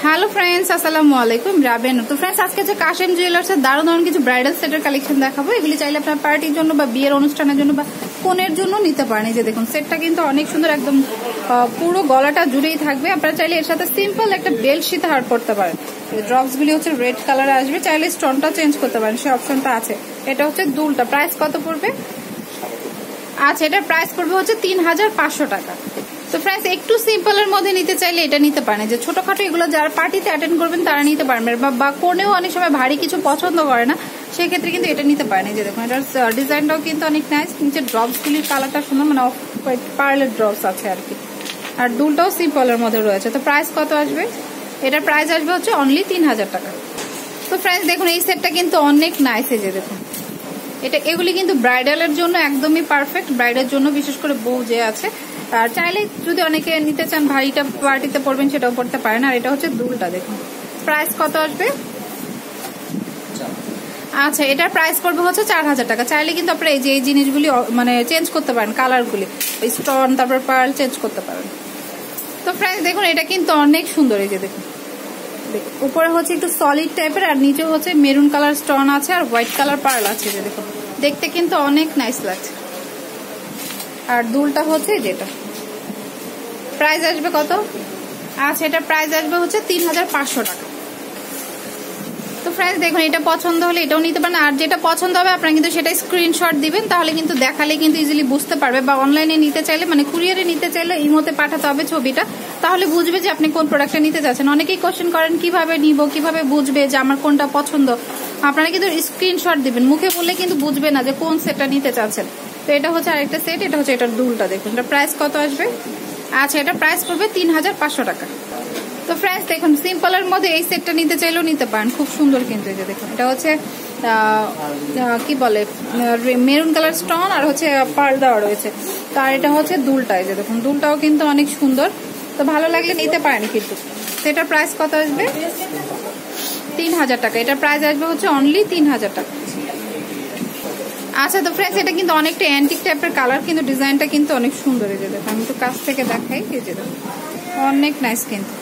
Hello friends, আসসালামু আলাইকুম। রাবেন। তো ফ্রেন্ডস, আজকে যে কাশেম জুয়েলার্সের দারুণ দারুণ কিছু ব্রাইডাল সেটের কালেকশন দেখাবো। এগুলি চাইলে আপনার পার্টির জন্য বা বিয়ের অনুষ্ঠানের জন্য বা কোনের জন্য নিতে পারেন। এই যে দেখুন, সেটটা কিন্তু অনেক সুন্দর, একদম পুরো গলাটা জুড়েই থাকবে। আপনারা চাইলে এর সাথে সিম্পল একটা বেল্ট সীতা হার পড়তে পারেন। ড্রপস গুলি হচ্ছে রেড কালারে আসবে, চাইলে স্টোনটা চেঞ্জ করতে পারেন, সে অপশনটা আছে। এটা হচ্ছে দুলটা। প্রাইস কত পড়বে? আচ্ছা, এটার প্রাইস পড়বে হচ্ছে 3500 টাকা। তো ফ্রেন্ডস, একটু সিম্পলের মধ্যে নিতে চাইলে এটা নিতে পারেন। যে ছোটখাটো এগুলো যারা পার্টিতে অ্যাটেন্ড করবেন তারা নিতে পারবেন, বা কোনেও অনেক সময় ভারী কিছু পছন্দ করে না, সেই ক্ষেত্রে কিন্তু এটা নিতে পারেন। এই যে দেখুন, এটার ডিজাইনটাও কিন্তু অনেক নাইস। নিচের ড্রপস গুলির কালারটা সুন্দর, মানে অফ পার্লের ড্রপস আছে আর কি। আর দুলটাও সিম্পলের মধ্যে রয়েছে। তো প্রাইস কত আসবে? এটার প্রাইস আসবে হচ্ছে অনলি 3000 টাকা। তো ফ্রেন্ডস দেখুন, এই সেটটা কিন্তু অনেক নাইস। এই যে দেখুন, এগুলি কিন্তু ব্রাইডালের জন্য একদমই পারফেক্ট। ব্রাইডের জন্য, বিশেষ করে বউ যে আছে, আর চাইলে যদি অনেকে নিতে চান ভারীটা পার্টিতে পরবেন, সেটাও পড়তে পারেন। আর এটা হচ্ছে দুলটা। দেখুন প্রাইস কত আসবে? আচ্ছা, এটার প্রাইস পড়বে হচ্ছে 4000 টাকা। চাইলে কিন্তু আপনারা এই যে এই জিনিসগুলি মানে চেঞ্জ করতে পারেন, কালারগুলি, স্টোন তারপর পার্ল চেঞ্জ করতে পারেন। তো ফ্রেন্ডস দেখুন, এটা কিন্তু অনেক সুন্দর। এই যে দেখুন, উপরে হচ্ছে একটু সলিড টাইপের, আর নিচে হচ্ছে মেরুন কালার স্টোন আছে, আর হোয়াইট কালার পার্ল আছে। যে দেখুন, দেখতে কিন্তু অনেক নাইস লাগছে। আর দুলটা হচ্ছে যেটা। প্রাইস আসবে কত? আচ্ছা, এটা প্রাইস আসবে হচ্ছে 3500 টাকা। তো ফ্রেন্ডস দেখুন, এটা পছন্দ হলে এটাও নিতে পারেন। আর যেটা পছন্দ হবে আপনারা কিন্তু সেটা স্ক্রিনশট দিবেন, তাহলে কিন্তু দেখালে কিন্তু ইজিলি বুঝতে পারবে। বা অনলাইনে নিতে চাইলে, মানে কুরিয়ারে নিতে চাইলে ইমোতে পাঠাতে হবে ছবিটা, তাহলে বুঝবে যে আপনি কোন প্রোডাক্টটা নিতে চাচ্ছেন। অনেকেই কোশ্চেন করেন কিভাবে নিব, কিভাবে বুঝবে যে আমার কোনটা পছন্দ। আপনারা কিন্তু স্ক্রিনশট দিবেন, মুখে বললে কিন্তু বুঝবে না যে কোন সেটটা নিতে চাচ্ছেন। তো এটা হচ্ছে আরেকটা সেট, এটা হচ্ছে এটার দুলটা। দেখুন, এটা প্রাইস কত আসবে? আচ্ছা, এটা প্রাইস পড়বে 3500 টাকা। তো ফ্রেন্ডস দেখুন, সিম্পলের মধ্যে এই সেটটা নিতে চাইলেও নিতে পারেন, খুব সুন্দর কিন্তু। এই যে দেখুন, এটা হচ্ছে কি বলে, মেরুন কালার স্টোন আর হচ্ছে পার্ল দেওয়া রয়েছে। আর এটা হচ্ছে দুলটা। এই যে দেখুন, দুলটাও কিন্তু অনেক সুন্দর। তো ভালো লাগলে নিতে পারেন কিন্তু। তো এটার প্রাইস কত আসবে? 3000 টাকা। এটার প্রাইস আসবে হচ্ছে অনলি 3000 টাকা। আচ্ছা, তো ফ্রেন্ডস এটা কিন্তু অনেকটা অ্যান্টিক টাইপের কালার, কিন্তু ডিজাইনটা কিন্তু অনেক সুন্দর। এই যে দেখুন, আমি তো কাছ থেকে দেখাই। এই যে দেখুন, অনেক নাইস কিন্তু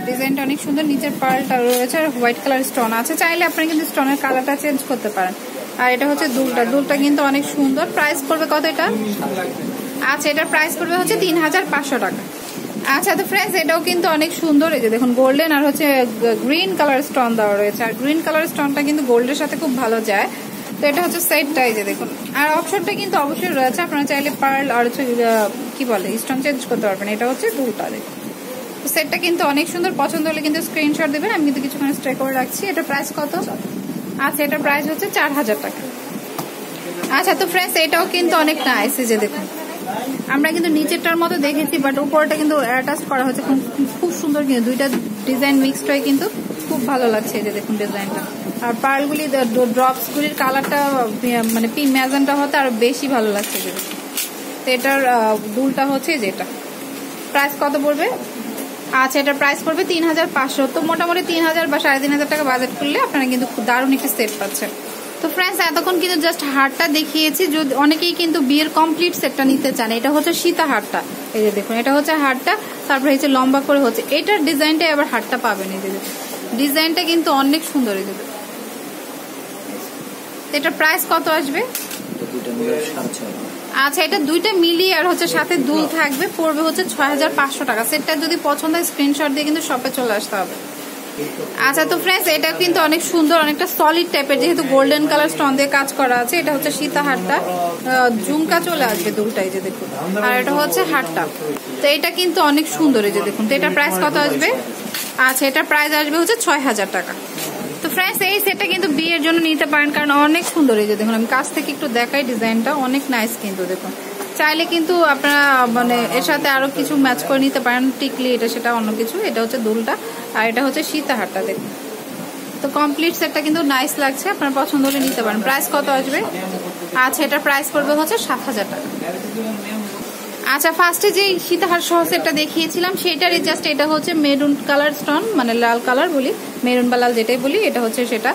ডিজাইনটা অনেক সুন্দর। নিচের পার্লটা রয়েছে আর হোয়াইট কালার স্টোন আছে। চাইলে আপনি কিন্তু স্টোনের কালারটা চেঞ্জ করতে পারেন। আর এটা হচ্ছে দুলটা। দুলটা কিন্তু অনেক সুন্দর। প্রাইস পড়বে কত এটা? আচ্ছা, এটার প্রাইস পড়বে হচ্ছে 3500 টাকা। আচ্ছা, তো ফ্রেন্ডস এটাও কিন্তু অনেক সুন্দর। এই যে দেখুন, গোল্ডেন আর হচ্ছে গ্রিন কালার স্টোন দেওয়া রয়েছে। আর গ্রিন কালার স্টোনটা কিন্তু গোল্ডের সাথে খুব ভালো যায়। তো এটা হচ্ছে সেটটা। এই যে দেখুন, আর অপশনটা কিন্তু অবশ্যই রয়েছে, আপনারা চাইলে পার্ল আর হচ্ছে কি বলে স্টোন চেঞ্জ করতে পারবেন। এটা হচ্ছে দুলটা। দেখুন, সেটটা কিন্তু অনেক সুন্দর। পছন্দ হলে কিন্তু স্ক্রিনশট দেবেন, আমি কিন্তু কিছুক্ষণ স্টে করে রাখছি। এটার প্রাইস কত? আচ্ছা, এটার প্রাইস হচ্ছে 4000 টাকা। আচ্ছা, তো ফ্রেন্ডস এটাও কিন্তু অনেক নাইস। যে দেখুন, আমরা কিন্তু নিচেরটার মতো দেখেছি, বাট উপরটা কিন্তু অ্যাটাচ করা হচ্ছে, খুব সুন্দর কিন্তু। দুইটা ডিজাইন মিক্সড হয়ে কিন্তু খুব ভালো লাগছে। এই যে দেখুন ডিজাইনটা। আর পার্লগুলি, ড্রপস গুলির কালারটা মানে পিঙ্ক ম্যাজেন্টা হতে আরো বেশি ভালো লাগছে। যে দেখুন, তো এটার দুলটা হচ্ছে যেটা। প্রাইস কত পড়বে? আচ্ছা, এটার প্রাইস পড়বে 3500। তো মোটামুটি 3000 বা 3500 টাকা বাজেট করলে আপনারা কিন্তু দারুণ একটা সেট পাচ্ছেন। তো ফ্রেন্ডস এতক্ষণ কিন্তু জাস্ট হারটা দেখিয়েছি। যদি অনেকেই কিন্তু বিয়ের কমপ্লিট সেটটা নিতে চান, এটা হচ্ছে সীতা হারটা। এই যে দেখুন, এটা হচ্ছে হারটা, তারপরে হচ্ছে লম্বা করে হচ্ছে এটার ডিজাইনটাই আবার হারটা পাবেন। এই যে ডিজাইনটা কিন্তু অনেক সুন্দর। এই যে এটার প্রাইস কত আসবে? আচ্ছা, এটা দুইটা মিলিয়ে আর হচ্ছে সাথে দুল থাকবে, পড়বে হচ্ছে 6500 টাকা। সেটটা যদি পছন্দ হয় স্ক্রিনশট দিয়ে কিন্তু শপে চলে আসতে হবে। আচ্ছা, তো ফ্রেন্ডস এটা কিন্তু অনেক সুন্দর, অনেকটা সলিড টাইপের, যেহেতু গোল্ডেন কালার স্টোন দিয়ে কাজ করা আছে। এটা হচ্ছে সীতা হারটা, ঝুমকা চলে আসবে দুলটাই। যে দেখুন, আর এটা হচ্ছে হারটা। তো এটা কিন্তু অনেক সুন্দর। এই যে দেখুন, তো এটার প্রাইস কত আসবে? আচ্ছা, এটার প্রাইস আসবে হচ্ছে 6000 টাকা। তো ফ্রেন্ডস এই সেটটা কিন্তু বিয়ের জন্য নিতে পারেন, কারণ অনেক সুন্দর। এই যে দেখুন, আমি কাছ থেকে একটু দেখাই, ডিজাইনটা অনেক নাইস কিন্তু। দেখুন, চাইলে কিন্তু আপনারা মানে এর সাথে আরো কিছু ম্যাচ করে নিতে পারেন, টিকলি এটা সেটা অন্য কিছু। এটা হচ্ছে দুলটা, আর এটা হচ্ছে সীতা হারটা। দেখুন, তো কমপ্লিট সেটটা কিন্তু নাইস লাগছে, আপনার পছন্দ হলে নিতে পারেন। প্রাইস কত আসবে? আচ্ছা, এটার প্রাইস পড়বে হচ্ছে 7000 টাকা। আচ্ছা, ফার্স্টে যে সীতাহার সহ সেটটা দেখিয়েছিলাম সেটারই জাস্ট এটা হচ্ছে মেরুন কালার স্টোন, মানে লাল কালার বলি, মেরুন বা লাল যেটাই বলি, এটা হচ্ছে সেটা।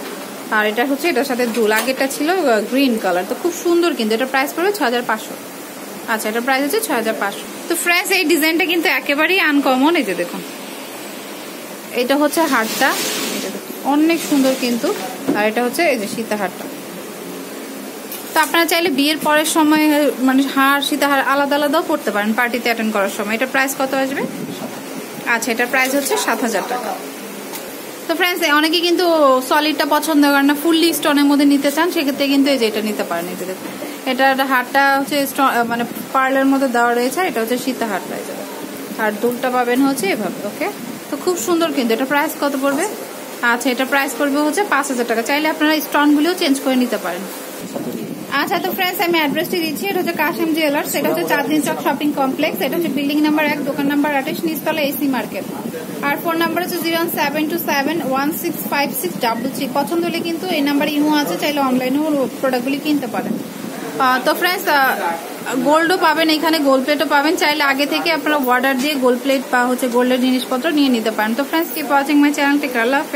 আর এটা হচ্ছে এটার সাথে দুল। আগেরটা ছিল গ্রিন কালার। তো খুব সুন্দর কিন্তু। এটা প্রাইস পড়বে 6500। আচ্ছা, এটা প্রাইস হচ্ছে 6500। তো ফ্রেন্ডস এই ডিজাইনটা কিন্তু একেবারেই আনকমন। এই যে দেখুন, এটা হচ্ছে হারটা, অনেক সুন্দর কিন্তু। আর এটা হচ্ছে এই যে সীতাহারটা। তো আপনারা চাইলে বিয়ের পরের সময় মানে হার সীতাহার আলাদা আলাদাও পড়তে পারেন পার্টিতে অ্যাটেন্ড করার সময়। এটা প্রাইস কত আসবে? আচ্ছা, এটার প্রাইস হচ্ছে 7000 টাকা। তো ফ্রেন্ডস, অনেকে কিন্তু সলিডটা পছন্দ করেন না, ফুললি স্টোনের মধ্যে নিতে চান, সেক্ষেত্রে কিন্তু এই যে এটা নিতে পারেন। এই যে দেখুন, এটার হারটা হচ্ছে মানে পার্লের মধ্যে দেওয়া রয়েছে। এটা হচ্ছে সীতাহারটা। আর দুলটা পাবেন হচ্ছে এভাবে। ওকে, তো খুব সুন্দর কিন্তু। এটা প্রাইস কত পড়বে? আচ্ছা, এটা প্রাইস পড়বে হচ্ছে 5000 টাকা। চাইলে আপনারা স্টোনগুলিও চেঞ্জ করে নিতে পারেন। আচ্ছা, তো ফ্রেন্ডস আমি অ্যাড্রেসটি দিচ্ছি। এটা হচ্ছে কাশেম জুয়েলার্স, এটা হচ্ছে চাঁদনী চক শপিং কমপ্লেক্স, এটা হচ্ছে বিল্ডিং নাম্বার 1, দোকান নাম্বার 28, নিচতলা এসি মার্কেট। আর ফোন নাম্বার হচ্ছে 01727165633। পছন্দ হলে কিন্তু এই নাম্বারে ইমো আছে, চাইলে অনলাইনেও প্রোডাক্টগুলি কিনতে পারেন। তো ফ্রেন্ডস, গোল্ডও পাবেন এখানে, গোল্ড প্লেটও পাবেন। চাইলে আগে থেকে আপনারা অর্ডার দিয়ে গোল্ড প্লেট বা হচ্ছে গোল্ডের জিনিসপত্র নিয়ে নিতে পারেন। তো friends, keep watching my channel. Take care, আল্লাহ হাফেজ।